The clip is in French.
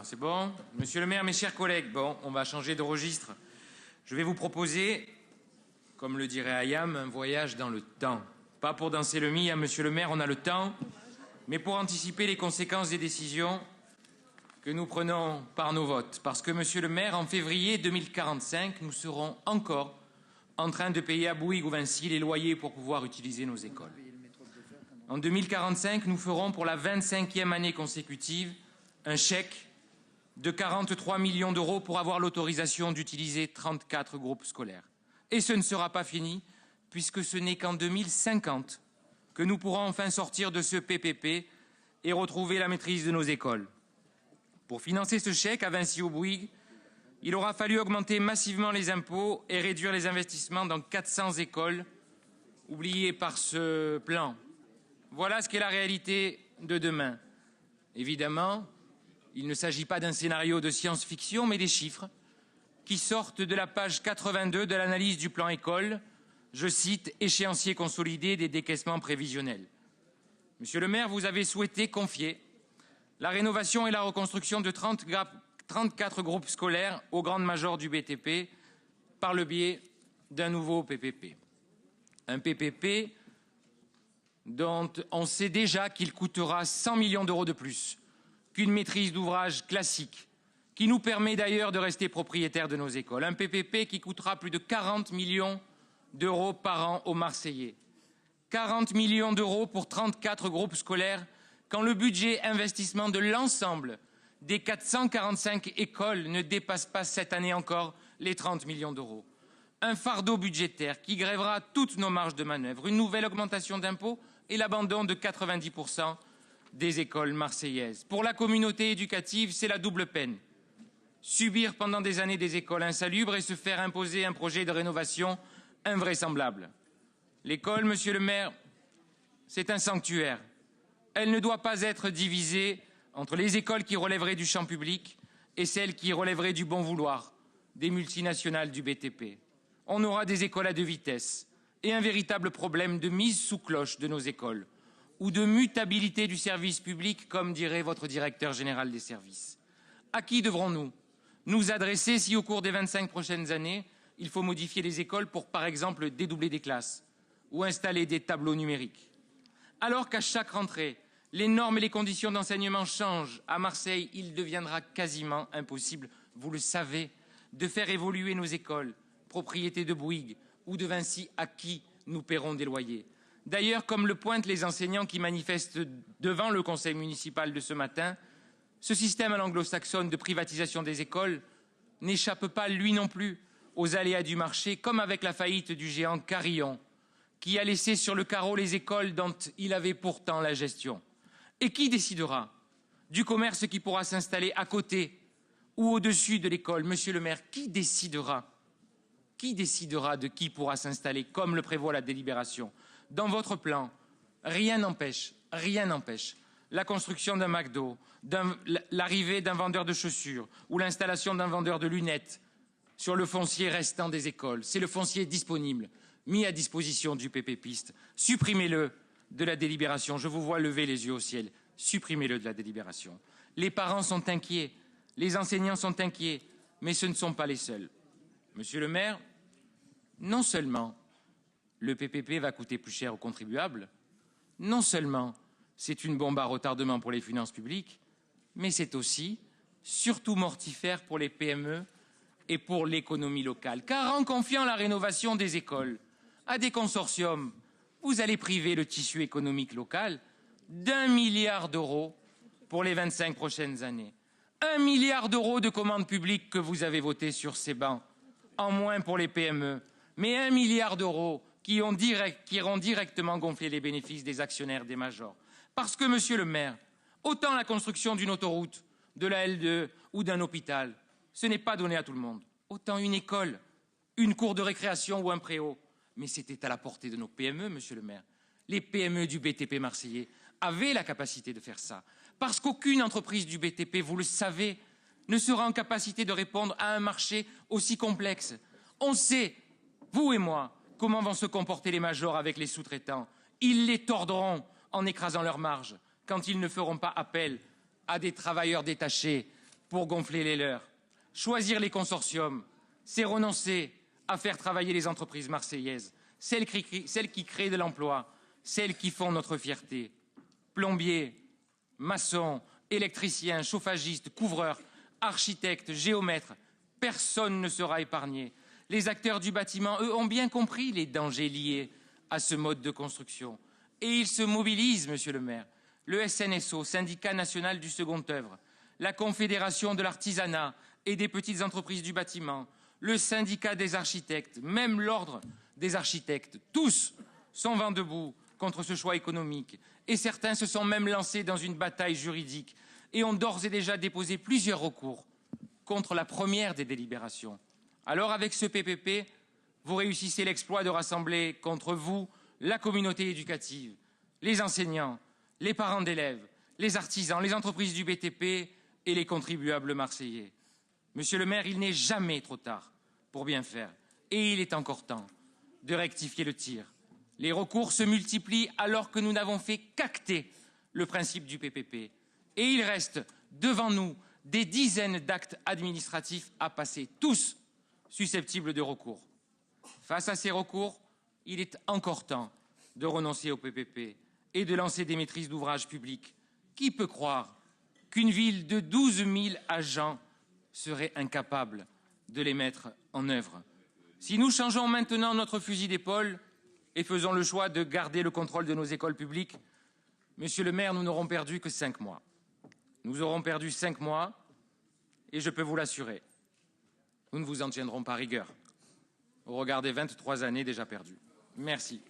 c'est bon. Monsieur le maire, mes chers collègues, bon, on va changer de registre. Je vais vous proposer, comme le dirait Hayam, un voyage dans le temps. Pas pour danser le mi, hein, monsieur le maire, on a le temps, mais pour anticiper les conséquences des décisions que nous prenons par nos votes. Parce que, monsieur le maire, en février 2045, nous serons encore en train de payer à Bouygues ou Vinci les loyers pour pouvoir utiliser nos écoles. En 2045, nous ferons pour la 25e année consécutive un chèque de 43 millions d'euros pour avoir l'autorisation d'utiliser 34 groupes scolaires. Et ce ne sera pas fini, puisque ce n'est qu'en 2050 que nous pourrons enfin sortir de ce PPP et retrouver la maîtrise de nos écoles. Pour financer ce chèque à Vinci ou Bouygues, il aura fallu augmenter massivement les impôts et réduire les investissements dans 400 écoles oubliées par ce plan. Voilà ce qu'est la réalité de demain. Évidemment, il ne s'agit pas d'un scénario de science-fiction, mais des chiffres qui sortent de la page 82 de l'analyse du plan école. Je cite « Échéancier consolidé des décaissements prévisionnels ». Monsieur le maire, vous avez souhaité confier la rénovation et la reconstruction de 34 groupes scolaires aux grandes majors du BTP par le biais d'un nouveau PPP. Un PPP dont on sait déjà qu'il coûtera 100 millions d'euros de plus qu'une maîtrise d'ouvrage classique, qui nous permet d'ailleurs de rester propriétaires de nos écoles. Un PPP qui coûtera plus de 40 millions d'euros par an aux Marseillais. 40 millions d'euros pour 34 groupes scolaires, quand le budget investissement de l'ensemble des 445 écoles ne dépasse pas cette année encore les 30 millions d'euros. Un fardeau budgétaire qui grèvera toutes nos marges de manœuvre, une nouvelle augmentation d'impôts et l'abandon de 90% des écoles marseillaises. Pour la communauté éducative, c'est la double peine. Subir pendant des années des écoles insalubres et se faire imposer un projet de rénovation invraisemblable. L'école, monsieur le maire, c'est un sanctuaire. Elle ne doit pas être divisée entre les écoles qui relèveraient du champ public et celles qui relèveraient du bon vouloir des multinationales du BTP. On aura des écoles à deux vitesses et un véritable problème de mise sous cloche de nos écoles ou de mutabilité du service public, comme dirait votre directeur général des services. À qui devrons-nous nous adresser si, au cours des 25 prochaines années, il faut modifier les écoles pour, par exemple, dédoubler des classes ou installer des tableaux numériques? Alors qu'à chaque rentrée, les normes et les conditions d'enseignement changent, à Marseille, il deviendra quasiment impossible, vous le savez, de faire évoluer nos écoles, propriété de Bouygues ou de Vinci, à qui nous paierons des loyers. D'ailleurs, comme le pointent les enseignants qui manifestent devant le conseil municipal de ce matin, ce système à l'anglo-saxonne de privatisation des écoles n'échappe pas, lui non plus, aux aléas du marché, comme avec la faillite du géant Carillon, qui a laissé sur le carreau les écoles dont il avait pourtant la gestion. Et qui décidera du commerce qui pourra s'installer à côté ou au-dessus de l'école? Monsieur le maire, qui décidera de qui pourra s'installer, comme le prévoit la délibération? Dans votre plan, rien n'empêche la construction d'un McDo, l'arrivée d'un vendeur de chaussures ou l'installation d'un vendeur de lunettes sur le foncier restant des écoles. C'est le foncier disponible, mis à disposition du PP Piste. Supprimez-le de la délibération. Je vous vois lever les yeux au ciel. Supprimez-le de la délibération. Les parents sont inquiets, les enseignants sont inquiets, mais ce ne sont pas les seuls. Monsieur le maire, non seulement le PPP va coûter plus cher aux contribuables, non seulement c'est une bombe à retardement pour les finances publiques, mais c'est aussi, surtout mortifère pour les PME et pour l'économie locale. Car en confiant la rénovation des écoles à des consortiums, vous allez priver le tissu économique local d'1 milliard d'euros pour les 25 prochaines années. 1 milliard d'euros de commandes publiques que vous avez votées sur ces bancs, en moins pour les PME, mais 1 milliard d'euros qui iront directement gonfler les bénéfices des actionnaires des majors. Parce que, monsieur le maire, autant la construction d'une autoroute, de la L2 ou d'un hôpital, ce n'est pas donné à tout le monde. Autant une école, une cour de récréation ou un préau. Mais c'était à la portée de nos PME, monsieur le maire. Les PME du BTP marseillais avaient la capacité de faire ça. Parce qu'aucune entreprise du BTP, vous le savez, ne sera en capacité de répondre à un marché aussi complexe. On sait, vous et moi, comment vont se comporter les majors avec les sous-traitants. Ils les tordront en écrasant leurs marges quand ils ne feront pas appel à des travailleurs détachés pour gonfler les leurs. Choisir les consortiums, c'est renoncer à faire travailler les entreprises marseillaises, celles qui créent de l'emploi, celles qui font notre fierté. Plombiers, maçons, électriciens, chauffagistes, couvreurs, architectes, géomètres, personne ne sera épargné. Les acteurs du bâtiment, eux, ont bien compris les dangers liés à ce mode de construction. Et ils se mobilisent, monsieur le maire. Le SNSO, syndicat national du second œuvre, la Confédération de l'artisanat et des petites entreprises du bâtiment, le syndicat des architectes, même l'ordre des architectes, tous sont vent debout contre ce choix économique. Et certains se sont même lancés dans une bataille juridique et ont d'ores et déjà déposé plusieurs recours contre la première des délibérations. Alors, avec ce PPP, vous réussissez l'exploit de rassembler contre vous la communauté éducative, les enseignants, les parents d'élèves, les artisans, les entreprises du BTP et les contribuables marseillais. Monsieur le maire, il n'est jamais trop tard pour bien faire. Et il est encore temps de rectifier le tir. Les recours se multiplient alors que nous n'avons fait qu'acter le principe du PPP. Et il reste devant nous des dizaines d'actes administratifs à passer, tous susceptibles de recours. Face à ces recours, il est encore temps de renoncer au PPP et de lancer des maîtrises d'ouvrage publics. Qui peut croire qu'une ville de 12 000 agents serait incapable de les mettre en œuvre? Si nous changeons maintenant notre fusil d'épaule et faisons le choix de garder le contrôle de nos écoles publiques, monsieur le maire, nous n'aurons perdu que 5 mois. Nous aurons perdu 5 mois et je peux vous l'assurer, nous ne vous en tiendrons pas rigueur au regard des 23 années déjà perdues. Merci.